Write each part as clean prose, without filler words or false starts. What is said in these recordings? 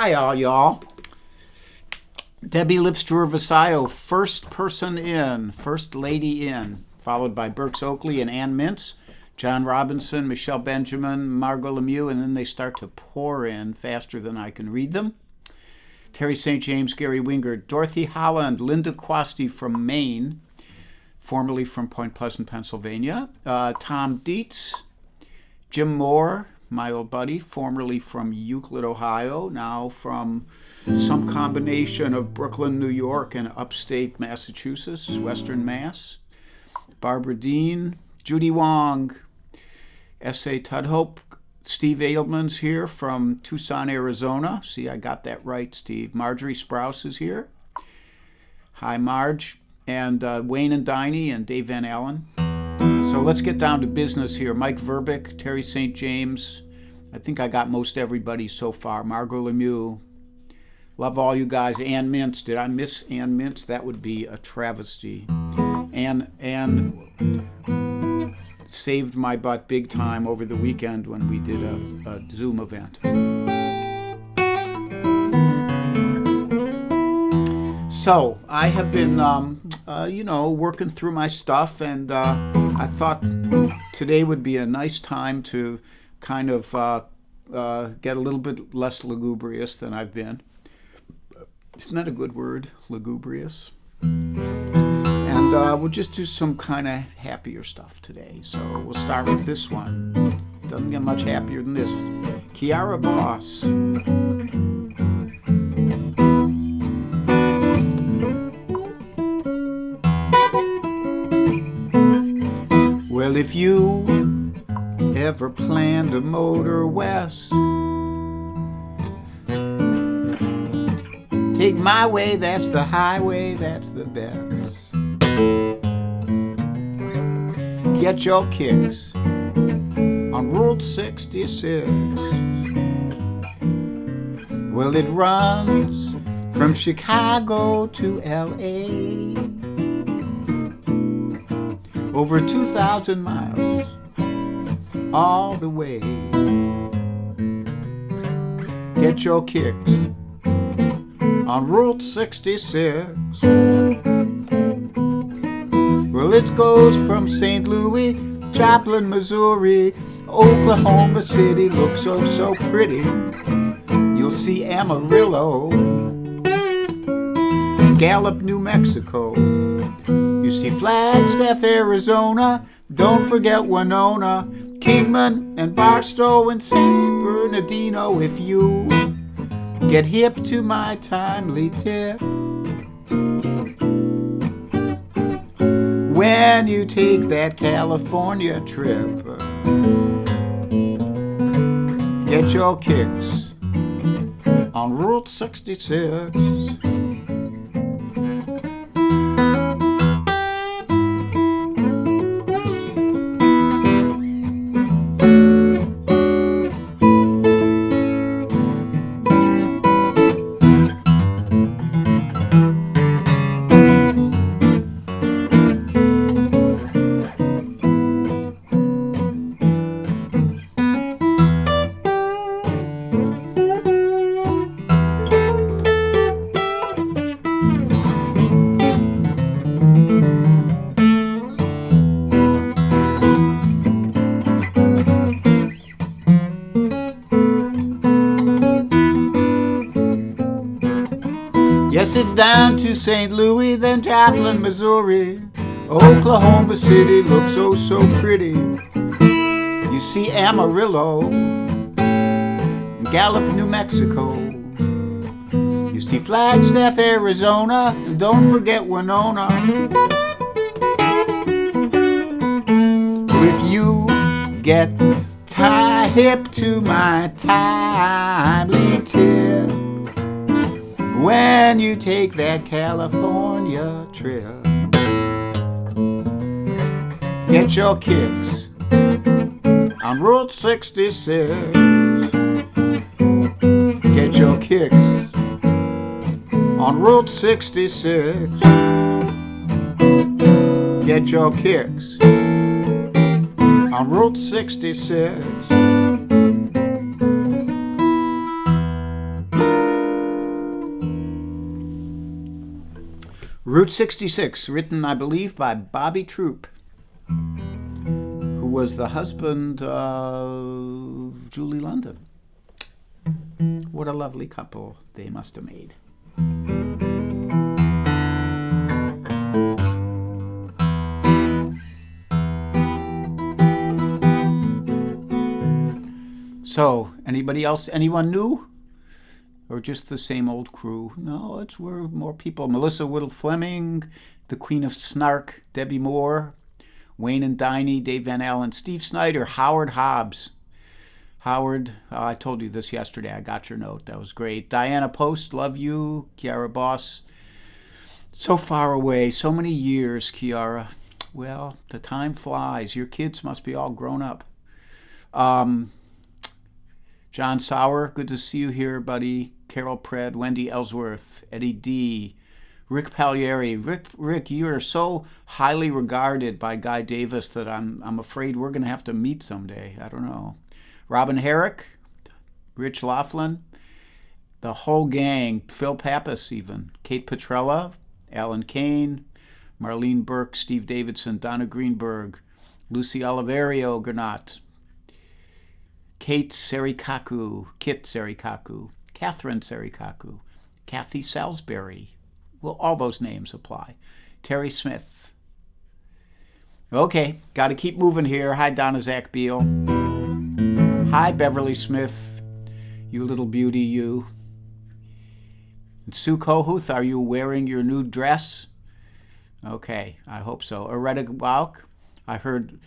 Hi, all y'all. Debbie Lipster-Vasayo, first person in, first lady in, followed by Berks Oakley and Ann Mintz, John Robinson, Michelle Benjamin, Margot Lemieux, and then they start to pour in faster than I can read them. Terry St. James, Gary Wingard, Dorothy Holland, Linda Quasti from Maine, formerly from Point Pleasant, Pennsylvania, Tom Dietz, Jim Moore, my old buddy, formerly from Euclid, Ohio, now from some combination of Brooklyn, New York, and upstate Massachusetts, Western Mass. Barbara Dean, Judy Wong, S.A. Tudhope, Steve Adelman's here from Tucson, Arizona. See, I got that right, Steve. Marjorie Sprouse is here. Hi, Marge. And Wayne and Diney and Dave Van Allen. So let's get down to business here. Mike Verbeek, Terry St. James. I think I got most everybody so far. Margot Lemieux. Love all you guys. Ann Mintz. Did I miss Ann Mintz? That would be a travesty. Ann saved my butt big time over the weekend when we did a Zoom event. So I have been, working through my stuff, and I thought today would be a nice time to kind of get a little bit less lugubrious than I've been. Isn't that a good word, lugubrious? And we'll just do some kind of happier stuff today. So we'll start with this one. Doesn't get much happier than this. Kiara Boss. Well, if you ever plan to motor west, take my way, that's the highway, that's the best. Get your kicks on Route 66. Well, it runs from Chicago to L.A., over 2,000 miles, all the way. Get your kicks on Route 66. Well, it goes from St. Louis, Joplin, Missouri, Oklahoma City looks oh so pretty. You'll see Amarillo, Gallup, New Mexico. You see Flagstaff, Arizona, don't forget Winona, Kingman and Barstow and San Bernardino. If you get hip to my timely tip, when you take that California trip, get your kicks on Route 66. Yes, it's down to St. Louis, then Joplin, Missouri. Oklahoma City looks oh so pretty. You see Amarillo, Gallup, New Mexico. You see Flagstaff, Arizona, and don't forget Winona. If you get hip to my timely tip, when you take that California trip, get your kicks on Route 66. Get your kicks on Route 66. Get your kicks on Route 66. Route 66, written, I believe, by Bobby Troop, who was the husband of Julie London. What a lovely couple they must have made. So, anybody else? Anyone new? Or just the same old crew? No, we're more people. Melissa Whittle Fleming, the Queen of Snark, Debbie Moore, Wayne and Diney, Dave Van Allen, Steve Snyder, Howard Hobbs. Howard, I told you this yesterday. I got your note. That was great. Diana Post, love you. Kiara Boss. So far away. So many years, Kiara. Well, the time flies. Your kids must be all grown up. John Sauer, good to see you here, buddy. Carol Pred, Wendy Ellsworth, Eddie D., Rick Pagliari. Rick, you are so highly regarded by Guy Davis that I'm afraid we're going to have to meet someday. I don't know. Robin Herrick, Rich Laughlin, the whole gang, Phil Pappas even, Kate Petrella, Alan Kane, Marlene Burke, Steve Davidson, Donna Greenberg, Lucy Oliverio Granat, Kit Serikaku, Catherine Serikaku, Kathy Salisbury. Well, all those names apply. Terry Smith. Okay, got to keep moving here. Hi, Donna Zach Beal. Hi, Beverly Smith. You little beauty, you. And Sue Kohuth, are you wearing your new dress? Okay, I hope so. Aretta Wauk, I heard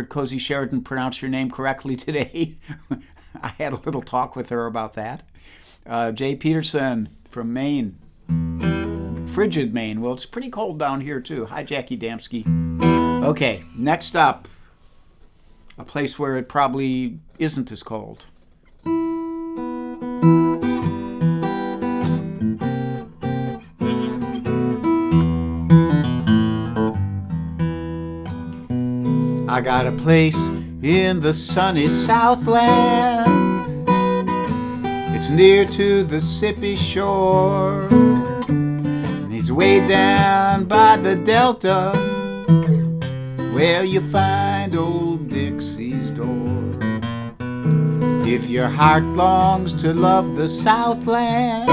Cozy Sheridan pronounce your name correctly today. I had a little talk with her about that. Jay Peterson from Maine. Frigid Maine. Well, it's pretty cold down here, too. Hi, Jackie Damsky. Okay, next up, a place where it probably isn't as cold. I got a place in the sunny Southland. It's near to the Mississippi shore. And it's way down by the Delta, where you find old Dixie's door. If your heart longs to love the Southland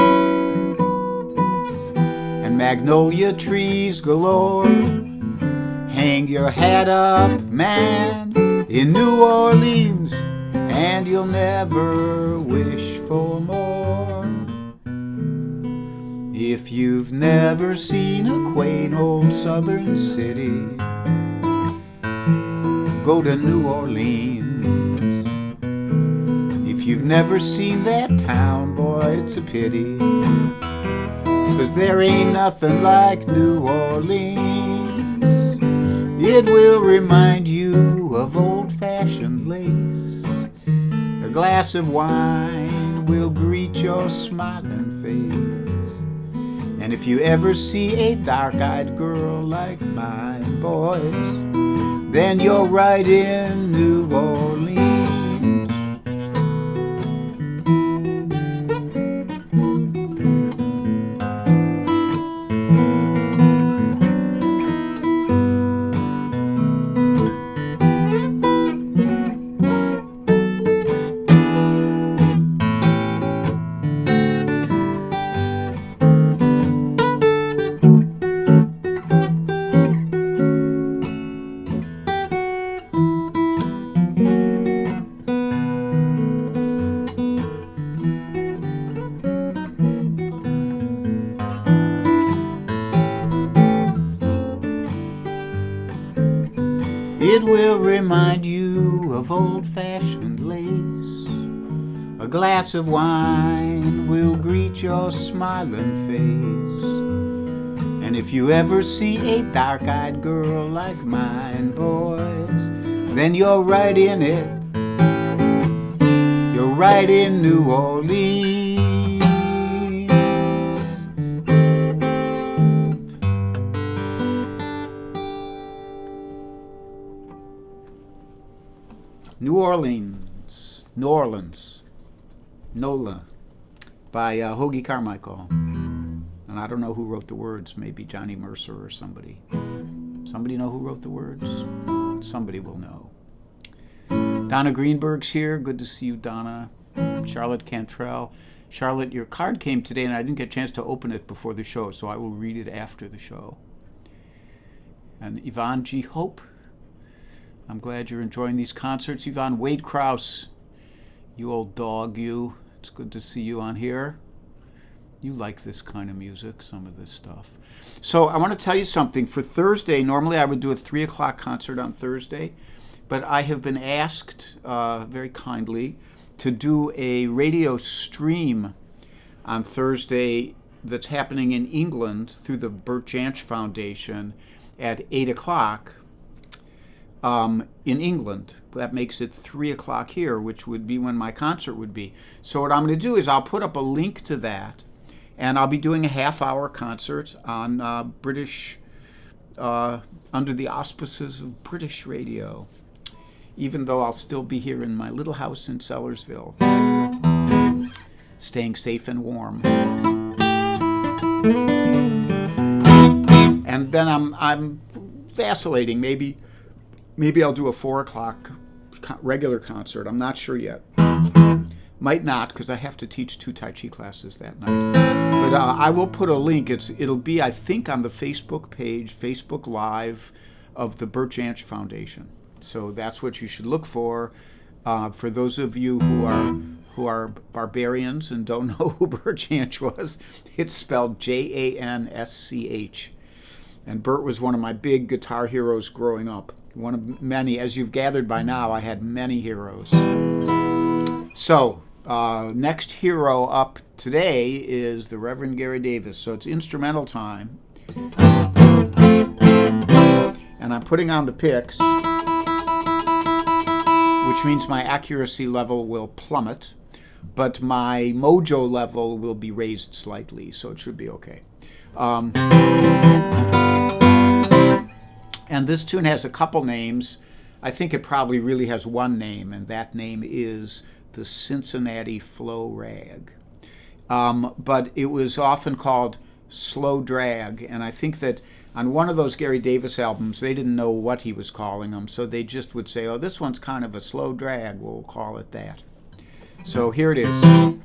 and magnolia trees galore, hang your hat up, man, in New Orleans, and you'll never wish for more. If you've never seen a quaint old southern city, go to New Orleans. If you've never seen that town, boy, it's a pity, 'cause there ain't nothing like New Orleans. It will remind you of old-fashioned lace. A glass of wine will greet your smiling face. And if you ever see a dark-eyed girl like mine, boys, then you're right in New Orleans. It will remind you of old-fashioned lace. A glass of wine will greet your smiling face. And if you ever see a dark-eyed girl like mine, boys, then you're right in it. You're right in New Orleans. New Orleans, NOLA, by Hoagie Carmichael. And I don't know who wrote the words. Maybe Johnny Mercer or somebody. Somebody know who wrote the words? Somebody will know. Donna Greenberg's here. Good to see you, Donna. Charlotte Cantrell. Charlotte, your card came today, and I didn't get a chance to open it before the show, so I will read it after the show. And Yvonne G. Hope. I'm glad you're enjoying these concerts. Yvonne Wade Krause, you old dog, you. It's good to see you on here. You like this kind of music, some of this stuff. So I want to tell you something. For Thursday, normally I would do a 3 o'clock concert on Thursday, but I have been asked very kindly to do a radio stream on Thursday that's happening in England through the Bert Jansch Foundation at 8 o'clock in England. That makes it 3 o'clock here, which would be when my concert would be. So what I'm going to do is I'll put up a link to that, and I'll be doing a half-hour concert on British, under the auspices of British radio, even though I'll still be here in my little house in Sellersville, staying safe and warm. And then I'm vacillating. Maybe I'll do a 4 o'clock regular concert. I'm not sure yet. Might not, because I have to teach 2 Tai Chi classes that night. But I will put a link. It'll be, I think, on the Facebook page, Facebook Live of the Bert Jansch Foundation. So that's what you should look for. For those of you who are barbarians and don't know who Bert Jansch was, it's spelled Jansch. And Bert was one of my big guitar heroes growing up. One of many. As you've gathered by now, I had many heroes. So, next hero up today is the Reverend Gary Davis. So it's instrumental time. And I'm putting on the picks, which means my accuracy level will plummet, but my mojo level will be raised slightly, so it should be okay. And this tune has a couple names. I think it probably really has one name, and that name is the Cincinnati Flow Rag. But it was often called Slow Drag, and I think that on one of those Gary Davis albums, they didn't know what he was calling them, so they just would say, oh, this one's kind of a slow drag, we'll call it that. So here it is.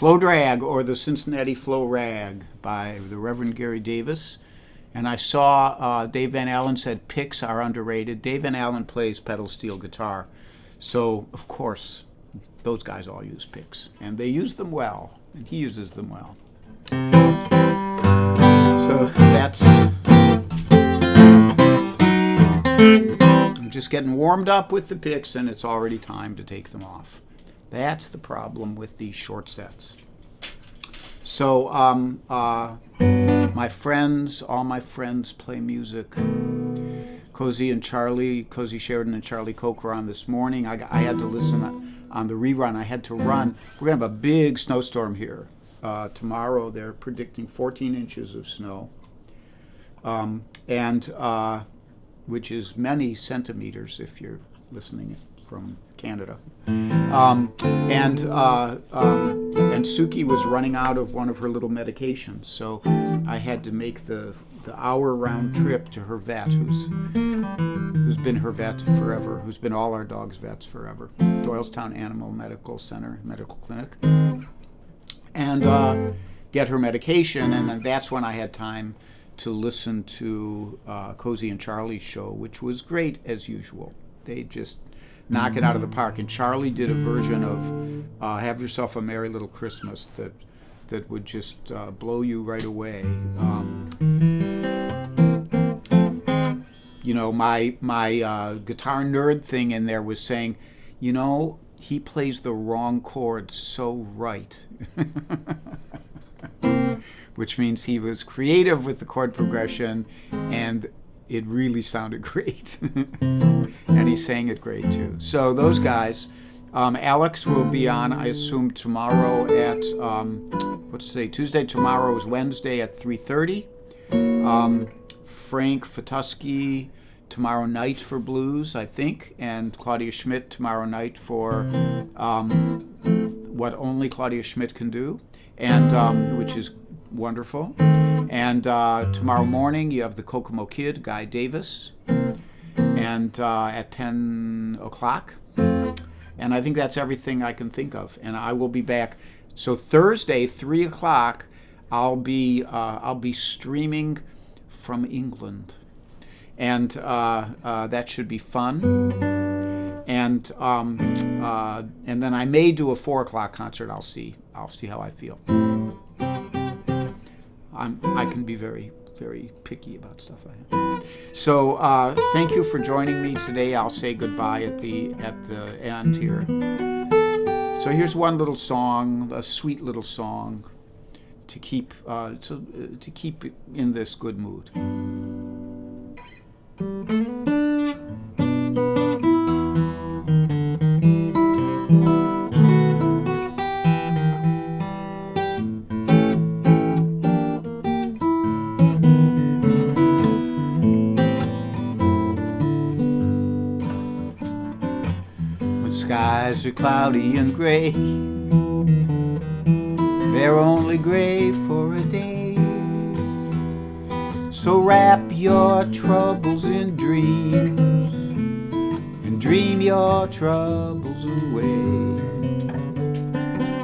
Slow Drag, or the Cincinnati Flow Rag by the Reverend Gary Davis. And I saw Dave Van Allen said picks are underrated. Dave Van Allen plays pedal steel guitar. So, of course, those guys all use picks. And they use them well. And he uses them well. So that's... I'm just getting warmed up with the picks, and it's already time to take them off. That's the problem with these short sets. So, my friends, all my friends play music. Cozy Sheridan and Charlie Koch were on this morning. I had to listen on the rerun. I had to run. We're going to have a big snowstorm here. Tomorrow they're predicting 14 inches of snow, which is many centimeters if you're listening from Canada. And Suki was running out of one of her little medications, so I had to make the hour round trip to her vet, who's been her vet forever, who's been all our dogs' vets forever, Doylestown Animal Medical Clinic, and get her medication. And then that's when I had time to listen to Cozy and Charlie's show, which was great as usual. They just knock it out of the park. And Charlie did a version of Have Yourself a Merry Little Christmas that would just blow you right away. My guitar nerd thing in there was saying, he plays the wrong chord so right. Which means he was creative with the chord progression, and it really sounded great. And he sang it great too. So those guys, Alex will be on, I assume, tomorrow at, what's today? Tuesday. Tomorrow is Wednesday at 3:30. Frank Fatuski tomorrow night for blues, I think, and Claudia Schmidt tomorrow night for what only Claudia Schmidt can do, and which is wonderful. And tomorrow morning you have the Kokomo Kid, Guy Davis, and at 10 o'clock. And I think that's everything I can think of. And I will be back. So Thursday, 3 o'clock, I'll be streaming from England, and that should be fun. And then I may do a 4 o'clock concert. I'll see how I feel. I can be very, very picky about stuff I have. So thank you for joining me today. I'll say goodbye at the end here. So here's one little song, a sweet little song, to keep in this good mood. Skies are cloudy and gray, they're only gray for a day. So wrap your troubles in dreams and dream your troubles away,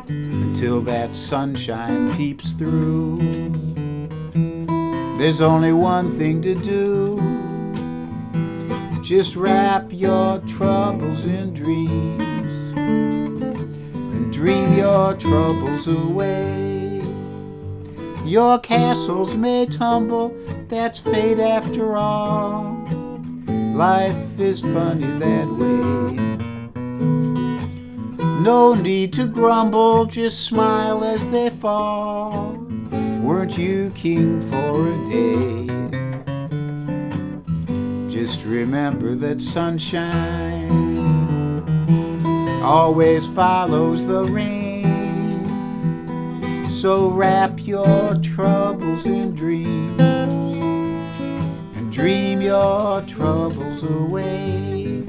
until that sunshine peeps through. There's only one thing to do. Just wrap your troubles in dreams and dream your troubles away. Your castles may tumble, that's fate after all. Life is funny that way. No need to grumble, just smile as they fall. Weren't you king for a day? Just remember that sunshine always follows the rain. So wrap your troubles in dreams and dream your troubles away.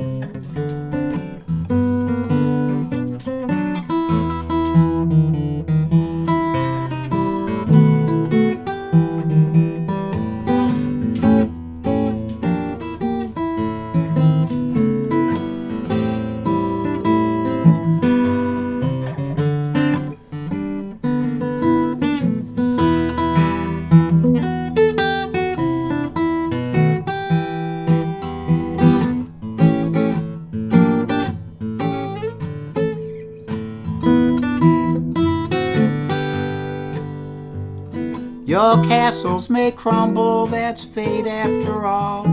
Your castles may crumble, that's fate after all.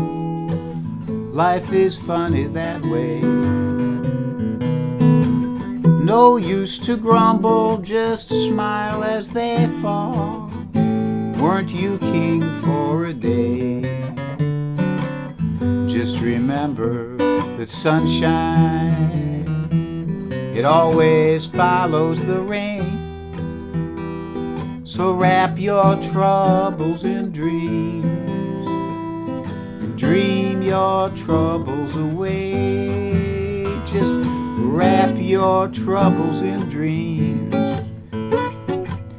Life is funny that way. No use to grumble, just smile as they fall. Weren't you king for a day? Just remember that sunshine, it always follows the rain. So wrap your troubles in dreams and dream your troubles away. Just wrap your troubles in dreams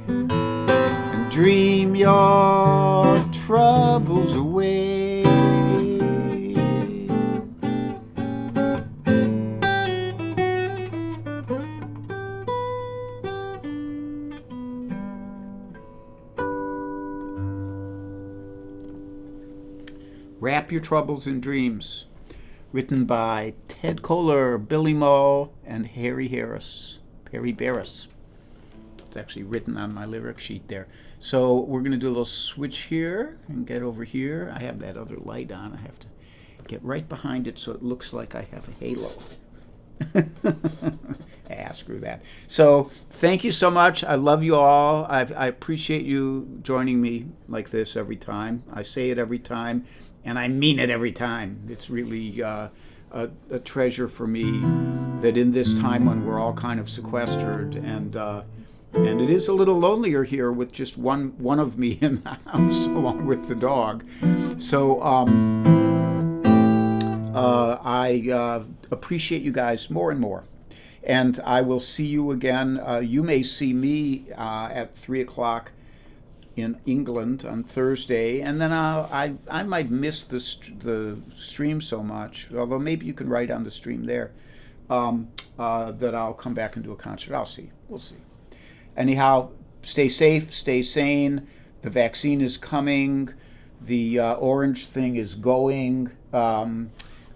and dream your troubles away. Wrap Your Troubles in Dreams, written by Ted Kohler, Billy Moe, and Harry Barris. It's actually written on my lyric sheet there. So we're going to do a little switch here and get over here. I have that other light on. I have to get right behind it so it looks like I have a halo. Screw that. So thank you so much. I love you all. I appreciate you joining me like this every time. I say it every time. And I mean it every time. It's really a treasure for me that in this time when we're all kind of sequestered and it is a little lonelier here with just one of me in the house along with the dog. So I appreciate you guys more and more. And I will see you again. You may see me at 3 o'clock in England on Thursday, and then I might miss the stream so much, although maybe you can write on the stream there, that I'll come back and do a concert. I'll see. We'll see. Anyhow, stay safe, stay sane. The vaccine is coming. The orange thing is going.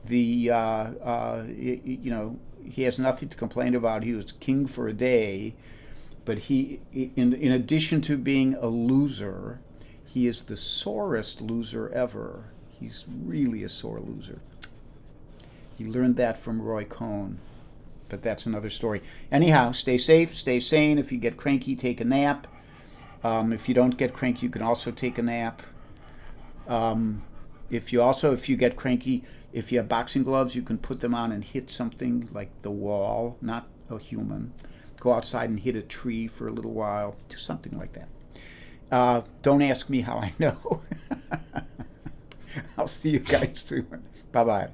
He has nothing to complain about. He was king for a day. But he, in addition to being a loser, he is the sorest loser ever. He's really a sore loser. He learned that from Roy Cohn, but that's another story. Anyhow, stay safe, stay sane. If you get cranky, take a nap. If you don't get cranky, you can also take a nap. If you get cranky, if you have boxing gloves, you can put them on and hit something like the wall, not a human. Go outside and hit a tree for a little while. Do something like that. Don't ask me how I know. I'll see you guys soon. Bye-bye.